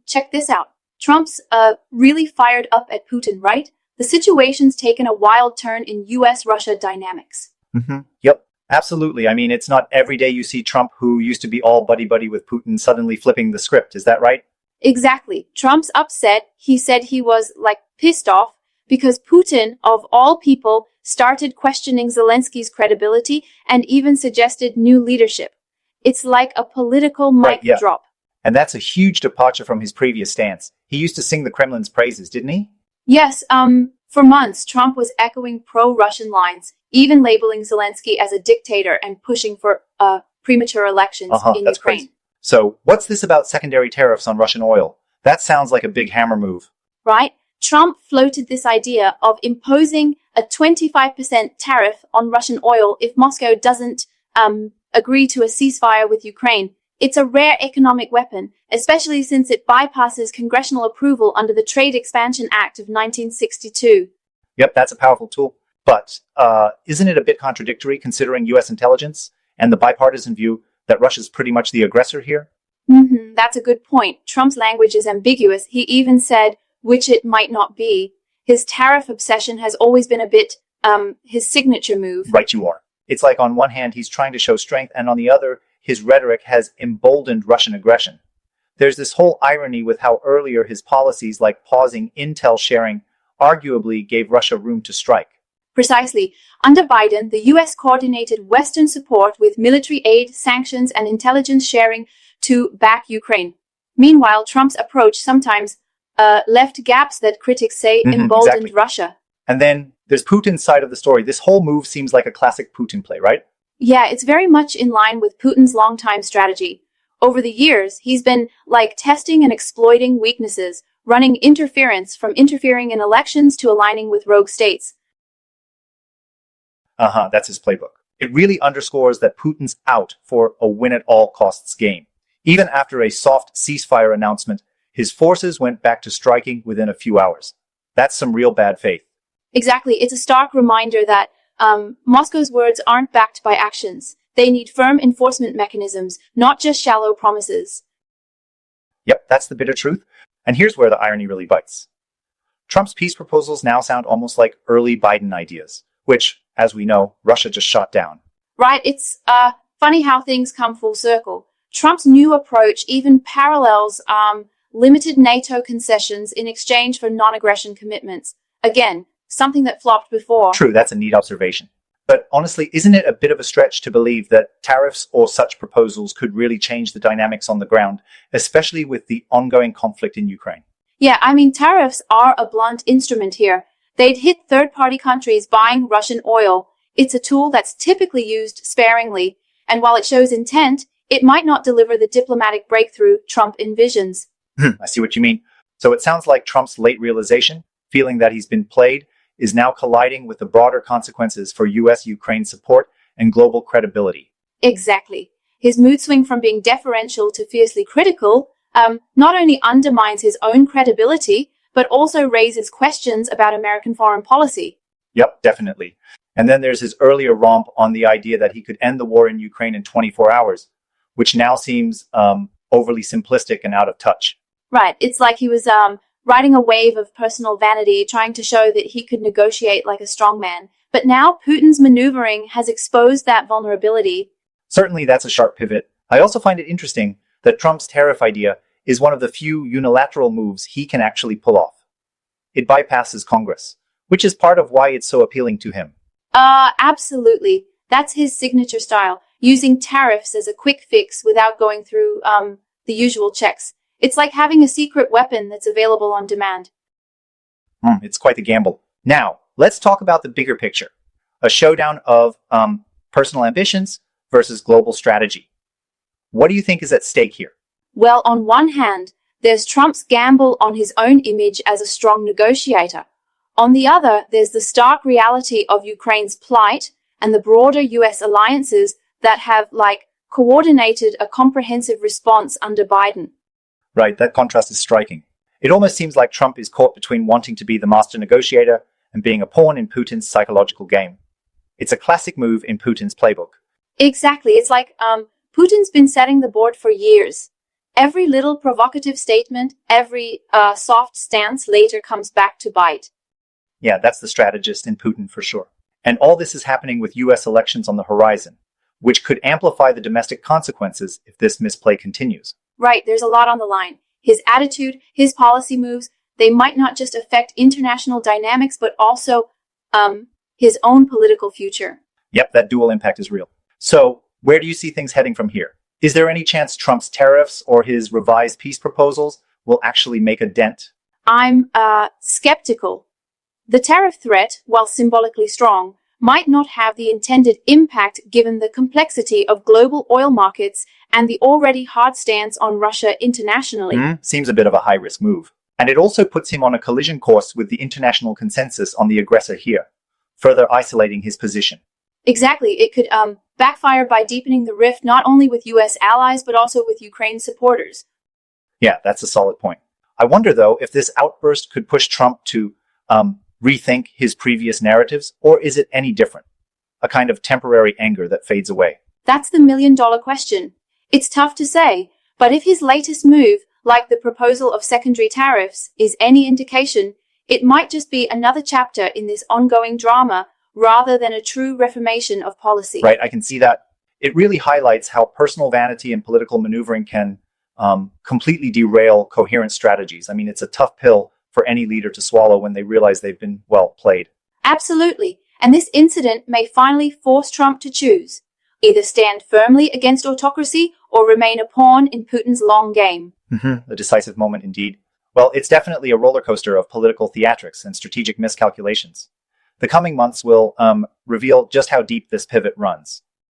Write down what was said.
Check this out. Trump's really fired up at Putin, right? The situation's taken a wild turn in U.S. Russia dynamics. Yep, absolutely. I mean, it's not every day you see Trump, who used to be all buddy-buddy with Putin, suddenly flipping the script. Is that right? Exactly. Trump's upset. He said he was, pissed off because Putin, of all people, started questioning Zelensky's credibility and even suggested new leadership. It's like a political mic drop. And that's a huge departure from his previous stance. He used to sing the Kremlin's praises, didn't he? Yes, for months, Trump was echoing pro-Russian lines, even labeling Zelensky as a dictator and pushing for premature elections in Ukraine. Crazy. So, what's this about secondary tariffs on Russian oil? That sounds like a big hammer move. Right? Trump floated this idea of imposing a 25% tariff on Russian oil if Moscow doesn't agree to a ceasefire with Ukraine. It's a rare economic weapon, especially since it bypasses congressional approval under the Trade Expansion Act of 1962. Yep, that's a powerful tool. But isn't it a bit contradictory considering U.S. intelligence and the bipartisan view that Russia's pretty much the aggressor here? That's a good point. Trump's language is ambiguous. He even said, which it might not be. His tariff obsession has always been a bit his signature move. Right you are. It's like on one hand he's trying to show strength, and on the other, his rhetoric has emboldened Russian aggression. There's this whole irony with how earlier his policies, like pausing intel sharing, arguably gave Russia room to strike. Precisely. Under Biden, the U.S. coordinated Western support with military aid, sanctions, and intelligence sharing to back Ukraine. Meanwhile, Trump's approach sometimes left gaps that critics say emboldened Russia. And then there's Putin's side of the story. This whole move seems like a classic Putin play, right? Yeah, it's very much in line with Putin's longtime strategy. Over the years, he's been testing and exploiting weaknesses, running interference from interfering in elections to aligning with rogue states. That's his playbook. It really underscores that Putin's out for a win-at-all-costs game. Even after a soft ceasefire announcement, his forces went back to striking within a few hours. That's some real bad faith. Exactly. It's a stark reminder that Moscow's words aren't backed by actions. They need firm enforcement mechanisms, not just shallow promises. Yep, that's the bitter truth. And here's where the irony really bites. Trump's peace proposals now sound almost like early Biden ideas, which, as we know, Russia just shot down. Right, it's funny how things come full circle. Trump's new approach even parallels limited NATO concessions in exchange for non-aggression commitments. Again, something that flopped before. True, that's a neat observation. But honestly, isn't it a bit of a stretch to believe that tariffs or such proposals could really change the dynamics on the ground, especially with the ongoing conflict in Ukraine? Yeah, I mean, tariffs are a blunt instrument here. They'd hit third-party countries buying Russian oil. It's a tool that's typically used sparingly, and while it shows intent, it might not deliver the diplomatic breakthrough Trump envisions. I see what you mean. So it sounds like Trump's late realization, feeling that he's been played, is now colliding with the broader consequences for U.S.-Ukraine support and global credibility. Exactly. His mood swing from being deferential to fiercely critical not only undermines his own credibility, but also raises questions about American foreign policy. Yep, definitely. And then there's his earlier romp on the idea that he could end the war in Ukraine in 24 hours, which now seems overly simplistic and out of touch. Right. It's like he was riding a wave of personal vanity, trying to show that he could negotiate like a strongman. But now Putin's maneuvering has exposed that vulnerability. Certainly, that's a sharp pivot. I also find it interesting that Trump's tariff idea is one of the few unilateral moves he can actually pull off. It bypasses Congress, which is part of why it's so appealing to him. Absolutely. That's his signature style, using tariffs as a quick fix without going through the usual checks. It's like having a secret weapon that's available on demand. It's quite the gamble. Now, let's talk about the bigger picture. A showdown of personal ambitions versus global strategy. What do you think is at stake here? Well, on one hand, there's Trump's gamble on his own image as a strong negotiator. On the other, there's the stark reality of Ukraine's plight and the broader U.S. alliances that have, coordinated a comprehensive response under Biden. Right, that contrast is striking. It almost seems like Trump is caught between wanting to be the master negotiator and being a pawn in Putin's psychological game. It's a classic move in Putin's playbook. Exactly. It's like Putin's been setting the board for years. Every little provocative statement, every soft stance later comes back to bite. Yeah, that's the strategist in Putin for sure. And all this is happening with U.S. elections on the horizon, which could amplify the domestic consequences if this misplay continues. Right, there's a lot on the line. His attitude, his policy moves, they might not just affect international dynamics, but also his own political future. Yep, that dual impact is real. So, where do you see things heading from here? Is there any chance Trump's tariffs or his revised peace proposals will actually make a dent? I'm skeptical. The tariff threat, while symbolically strong, might not have the intended impact given the complexity of global oil markets and the already hard stance on Russia internationally. Seems a bit of a high-risk move. And it also puts him on a collision course with the international consensus on the aggressor here, further isolating his position. Exactly. It could backfire by deepening the rift not only with U.S. allies, but also with Ukraine supporters. Yeah, that's a solid point. I wonder, though, if this outburst could push Trump to rethink his previous narratives, or is it any different? A kind of temporary anger that fades away. That's the million-dollar question. It's tough to say, but if his latest move, like the proposal of secondary tariffs, is any indication, it might just be another chapter in this ongoing drama rather than a true reformation of policy. Right, I can see that. It really highlights how personal vanity and political maneuvering can completely derail coherent strategies. I mean, it's a tough pill for any leader to swallow when they realize they've been, well, played. Absolutely. And this incident may finally force Trump to choose. Either stand firmly against autocracy or remain a pawn in Putin's long game. A decisive moment indeed. Well, it's definitely a roller coaster of political theatrics and strategic miscalculations. The coming months will reveal just how deep this pivot runs.